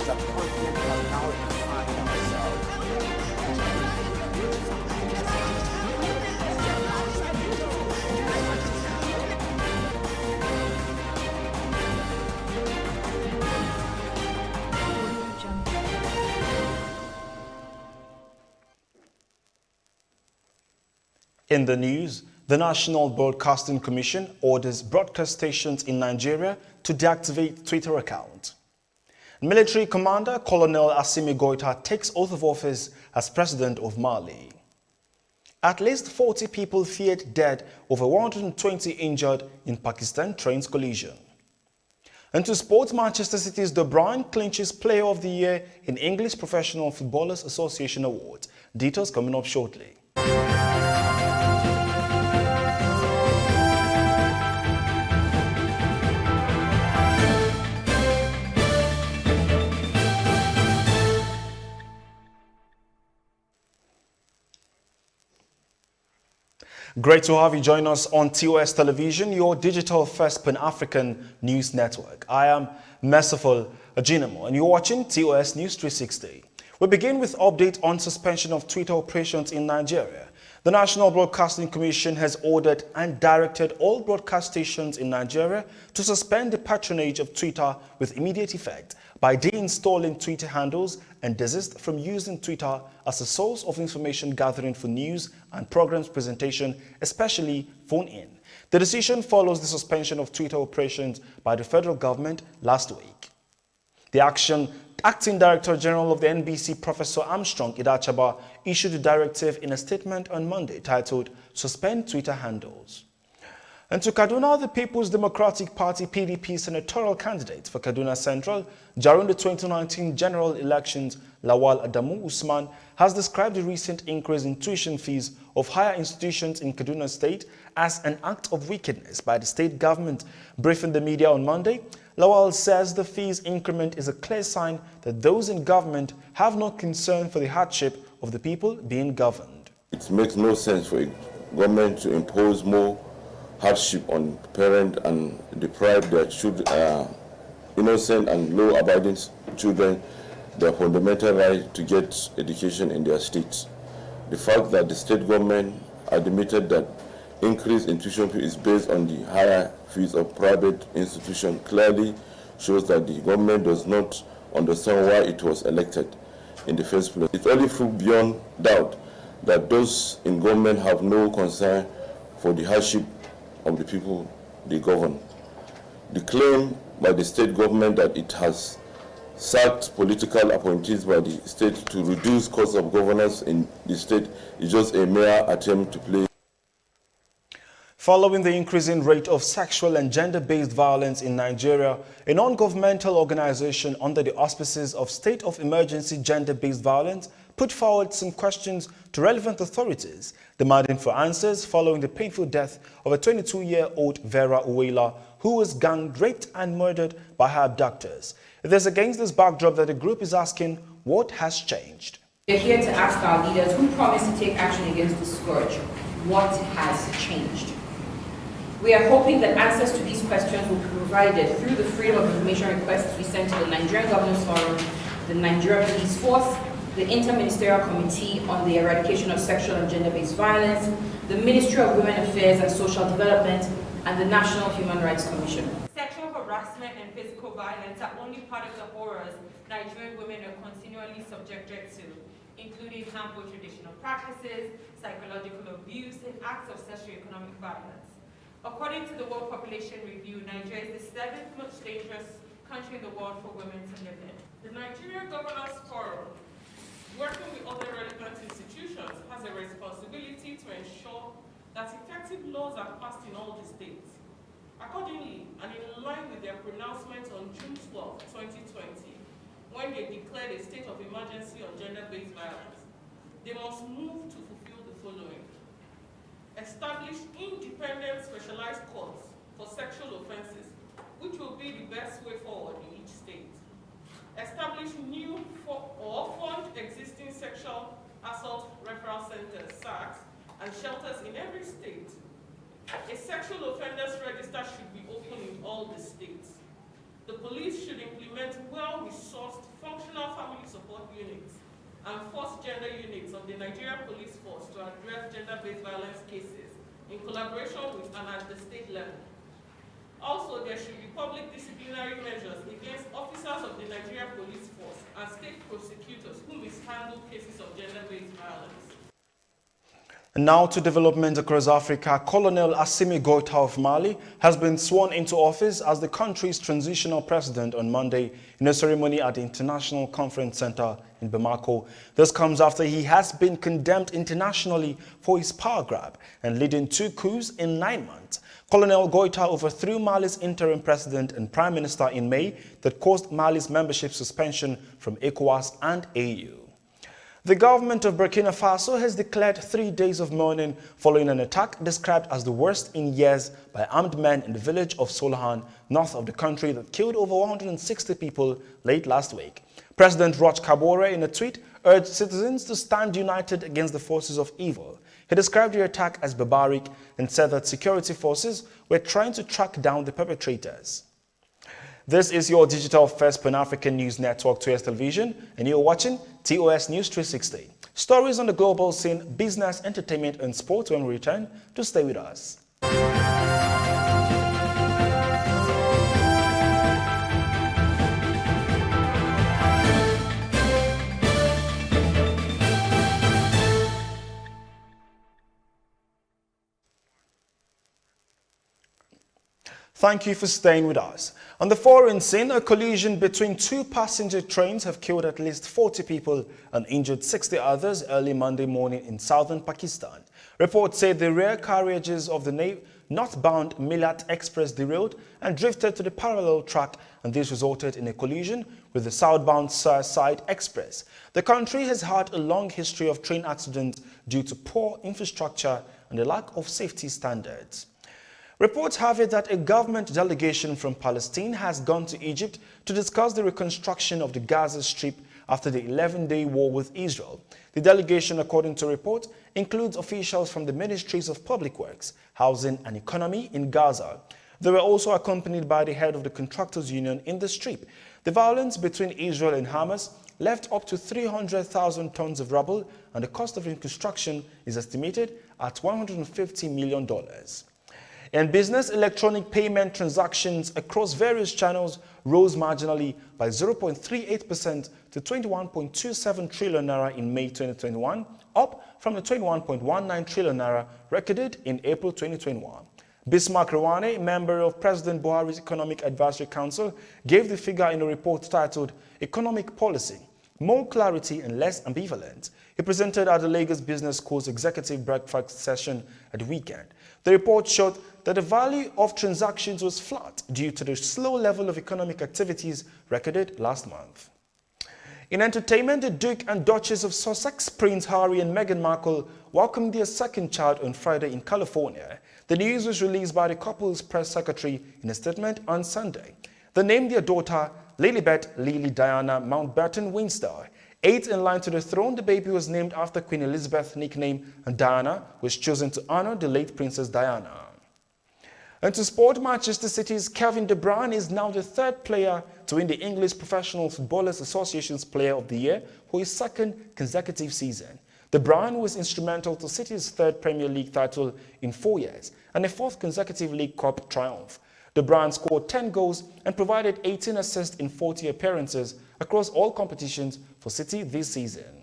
a continent has now defined ourselves. In the news, the National Broadcasting Commission orders broadcast stations in Nigeria to deactivate Twitter accounts. Military Commander Colonel Assimi Goita takes oath of office as President of Mali. At least 40 people feared dead, over 120 injured in Pakistan trains collision. And to sports, Manchester City's De Bruyne clinches Player of the Year in English Professional Footballers Association Awards. Details coming up shortly. Great to have you join us on TOS Television, your digital-first Pan-African news network. I am Merciful Ajinamo, and you're watching TOS News 360. We begin with update on suspension of Twitter operations in Nigeria. The National Broadcasting Commission has ordered and directed all broadcast stations in Nigeria to suspend the patronage of Twitter with immediate effect by deinstalling Twitter handles and desist from using Twitter as a source of information gathering for news and programs presentation, especially phone-in. The decision follows the suspension of Twitter operations by the federal government last week. The Acting Director General of the NBC, Professor Armstrong Idachaba, issued a directive in a statement on Monday titled "Suspend Twitter Handles." And to Kaduna, the People's Democratic Party PDP senatorial candidate for Kaduna Central during the 2019 general elections, Lawal Adamu Usman, has described the recent increase in tuition fees of higher institutions in Kaduna State as an act of wickedness by the state government. Briefing the media on Monday, Lawal says the fees increment is a clear sign that those in government have no concern for the hardship of the people being governed. It makes no sense for a government to impose more hardship on parents and deprive their children, innocent and law-abiding children, their fundamental right to get education in their states. The fact that the state government admitted that increase in tuition fee is based on the higher fees of private institutions clearly shows that the government does not understand why it was elected in the first place. It only proved beyond doubt that those in government have no concern for the hardship of the people they govern. The claim by the state government that it has sacked political appointees by the state to reduce cost of governance in the state is just a mere attempt to play. Following the increasing rate of sexual and gender-based violence in Nigeria, a non-governmental organization under the auspices of State of Emergency Gender-Based Violence put forward some questions to relevant authorities, demanding for answers following the painful death of a 22-year-old Vera Uwela, who was gang-raped and murdered by her abductors. It is against this backdrop that the group is asking what has changed. We are here to ask our leaders who promised to take action against the scourge, what has changed? We are hoping that answers to these questions will be provided through the Freedom of Information requests we sent to the Nigerian Governors Forum, the Nigerian Police Force, the Interministerial Committee on the Eradication of Sexual and Gender-Based Violence, the Ministry of Women Affairs and Social Development, and the National Human Rights Commission. Sexual harassment and physical violence are only part of the horrors Nigerian women are continually subjected to, including harmful traditional practices, psychological abuse, and acts of socioeconomic violence. According to the World Population Review, Nigeria is the 7th most dangerous country in the world for women to live in. The Nigerian Governors Forum, working with other relevant institutions, has a responsibility to ensure that effective laws are passed in all the states. Accordingly, and in line with their pronouncement on June 12, 2020, when they declared a state of emergency on gender-based violence, they must move to fulfill the following. Establish independent specialized courts for sexual offenses, which will be the best way forward in each state. Establish new or fund existing sexual assault referral centers, SACs, and shelters in every state. A sexual offenders register should be open in all the states. The police should implement well-resourced functional family support units, and force gender units of the Nigerian Police Force to address gender-based violence cases in collaboration with and at the state level. Also, there should be public disciplinary measures against officers of the Nigerian Police Force and state prosecutors who mishandle cases of gender-based violence. Now to development across Africa. Colonel Assimi Goïta of Mali has been sworn into office as the country's transitional president on Monday in a ceremony at the International Conference Center in Bamako. This comes after he has been condemned internationally for his power grab and leading 2 coups in 9 months. Colonel Goïta overthrew Mali's interim president and prime minister in May that caused Mali's membership suspension from ECOWAS and AU. The government of Burkina Faso has declared 3 days of mourning following an attack described as the worst in years by armed men in the village of Solahan, north of the country, that killed over 160 people late last week. President Roch Kabore, in a tweet, urged citizens to stand united against the forces of evil. He described the attack as barbaric and said that security forces were trying to track down the perpetrators. This is your digital first Pan-African news network, TOS Television, and you're watching TOS News 360. Stories on the global scene, business, entertainment, and sports. When we return, to stay with us. Thank you for staying with us. On the foreign scene, a collision between 2 passenger trains have killed at least 40 people and injured 60 others early Monday morning in southern Pakistan. Reports say the rear carriages of the northbound Milat Express derailed and drifted to the parallel track, and this resulted in a collision with the southbound Side Express. The country has had a long history of train accidents due to poor infrastructure and a lack of safety standards. Reports have it that a government delegation from Palestine has gone to Egypt to discuss the reconstruction of the Gaza Strip after the 11-day war with Israel. The delegation, according to reports, includes officials from the Ministries of Public Works, Housing and Economy in Gaza. They were also accompanied by the head of the Contractors Union in the Strip. The violence between Israel and Hamas left up to 300,000 tons of rubble, and the cost of reconstruction is estimated at $150 million. In business, electronic payment transactions across various channels rose marginally by 0.38% to 21.27 trillion naira in May 2021, up from the 21.19 trillion naira recorded in April 2021. Bismarck Rawane, member of President Buhari's Economic Advisory Council, gave the figure in a report titled Economic Policy: More Clarity and Less Ambivalent. He presented at the Lagos Business School's executive breakfast session at the weekend. The report showed that the value of transactions was flat due to the slow level of economic activities recorded last month. In entertainment, the Duke and Duchess of Sussex, Prince Harry and Meghan Markle, welcomed their second child on Friday in California. The news was released by the couple's press secretary in a statement on Sunday. They named their daughter Lilibet Lily Diana Mountbatten Windsor. 8th in line to the throne, the baby was named after Queen Elizabeth's nickname, and Diana was chosen to honor the late Princess Diana. And to sport, Manchester City's Kevin De Bruyne is now the 3rd player to win the English Professional Footballers Association's Player of the Year for his 2nd consecutive season. De Bruyne was instrumental to City's 3rd Premier League title in 4 years and a 4th consecutive League Cup triumph. De Bruyne scored 10 goals and provided 18 assists in 40 appearances across all competitions for City this season.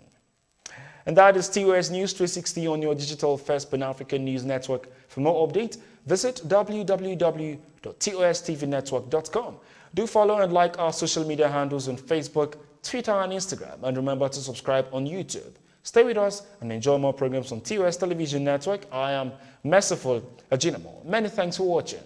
And that is TOS News 360 on your digital first Pan-African news network. For more updates, visit www.tostvnetwork.com. Do follow and like our social media handles on Facebook, Twitter and Instagram. And remember to subscribe on YouTube. Stay with us and enjoy more programs on TOS Television Network. I am Merciful Ajinamo. Many thanks for watching.